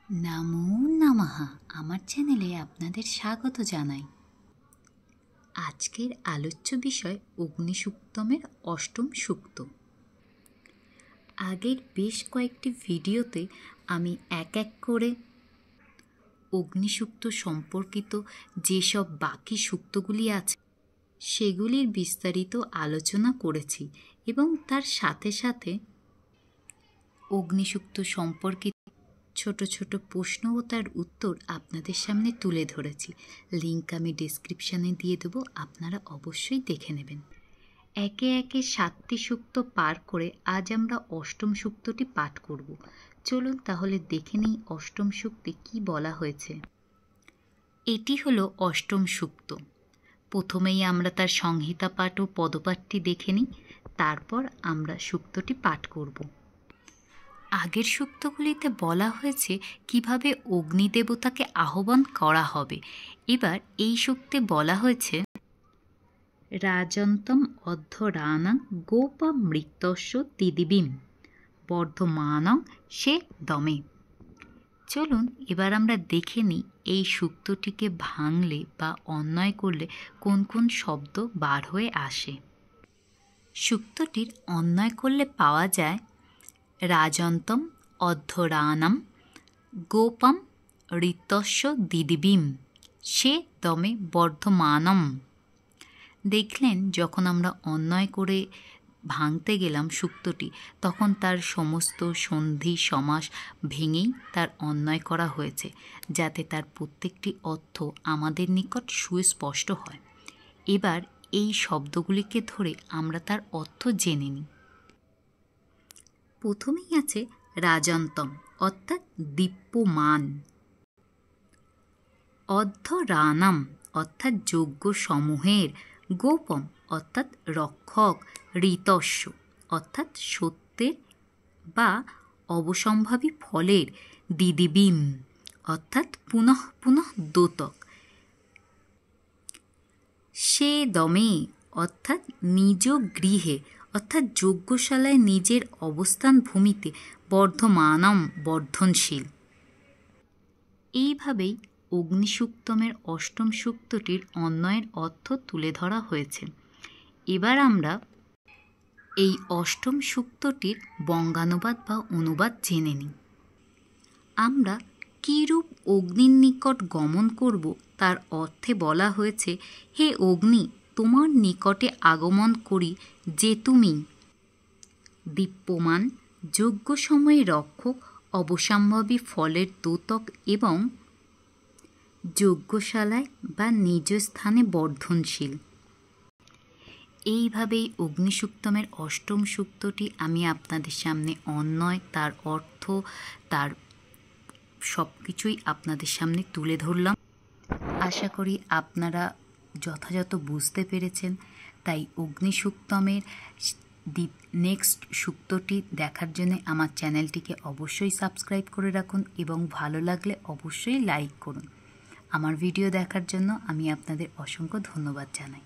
নামো নমঃ আমার চ্যানেলে আপনাদের স্বাগত জানাই। আজকের আলোচ্য বিষয় অগ্নিসূক্তমের অষ্টম সূক্ত। আগের বেশ কয়েকটি ভিডিওতে আমি এক এক করে অগ্নিসূক্ত সম্পর্কিত যেসব বাকি সূক্তগুলি আছে সেগুলির বিস্তারিত আলোচনা করেছি এবং তার সাথে সাথে অগ্নিসূক্ত সম্পর্কিত ছোট ছোট প্রশ্ন ও তার উত্তর আপনাদের সামনে তুলে ধরেছি। লিঙ্ক আমি ডেসক্রিপশানে দিয়ে দেবো, আপনারা অবশ্যই দেখে নেবেন। একে একে 7টি সূক্ত পার করে আজ আমরা অষ্টম সূক্তটি পাঠ করব। চলুন তাহলে দেখে নিই অষ্টম সূক্তে কি বলা হয়েছে। এটি হলো অষ্টম সূক্ত। প্রথমেই আমরা তার সংহিতা পাঠ ও পদপাঠটি দেখে নিই, তারপর আমরা সূক্তটি পাঠ করব। আগের সূক্তগুলিতে বলা হয়েছে কিভাবে অগ্নিদেবতাকে আহ্বান করা হবে। এবার এই সূক্তে বলা হয়েছে রাজন্তম অধ্যরানাং গোপমৃত্যস্য দিদিবিম বর্ধমানং সে দমে। চলুন এবার আমরা দেখে নিই এই সূক্তটিকে ভাঙলে বা অন্বয় করলে কোন কোন শব্দ বার হয়ে আসে। সূক্তটির অন্বয় করলে পাওয়া যায় রাজন্তম অধ্যরানাম গোপম ঋতস্য দিদিবিম সে দমে বর্ধমানম। দেখলেন যখন আমরা অন্বয় করে ভাঙতে গেলাম সূক্তটি, তখন তার সমস্ত সন্ধি সমাস ভেঙেই তার অন্বয় করা হয়েছে, যাতে তার প্রত্যেকটি অর্থ আমাদের নিকট সুস্পষ্ট হয়। এবার এই শব্দগুলিকে ধরে আমরা তার অর্থ জেনে নিই। প্রথমেই আছে রাজন্তম অর্থাৎ দীপ্যমান, অধ্যরানাম অর্থাৎ যজ্ঞ সমূহের, গোপম অর্থাৎ রক্ষক, ঋতস্য অর্থাৎ সত্যের বা অবসম্ভাবী ফলের, দিদিবিম অর্থাৎ পুনঃ পুনঃ দ্যোতক, সে দমে অর্থাৎ নিজ গৃহে অর্থাৎ যজ্ঞশালায় নিজের অবস্থান ভূমিতে, বর্ধমানম বর্ধনশীল। এইভাবেই অগ্নিসূক্তমের অষ্টম সূক্তটির অন্বয়ের অর্থ তুলে ধরা হয়েছে। এবার আমরা এই অষ্টম সূক্তটির বঙ্গানুবাদ বা অনুবাদ জেনে নিই। আমরা কিরূপ অগ্নির নিকট গমন করব তার অর্থে বলা হয়েছে, হে অগ্নি, তোমার নিকটে আগমন করি যে তুমি দীপ্যমান, যজ্ঞ সময়ে রক্ষক, অবসম্ভাবী ফলের দ্যোতক এবং যজ্ঞশালায় বা নিজ স্থানে বর্ধনশীল। এইভাবেই অগ্নিসূক্তমের অষ্টম সূক্তটি আমি আপনাদের সামনে অন্বয়, তার অর্থ, তার সব কিছুই আপনাদের সামনে তুলে ধরলাম। আশা করি আপনারা যথাযথ বুঝতে পেরেছেন। তাই অগ্নিসূক্তমের নেক্সট সূক্তটি দেখার জন্য আমার চ্যানেলটিকে অবশ্যই সাবস্ক্রাইব করে রাখুন এবং ভালো লাগলে অবশ্যই লাইক করুন। আমার ভিডিও দেখার জন্য আমি আপনাদের অসংখ্য ধন্যবাদ জানাই।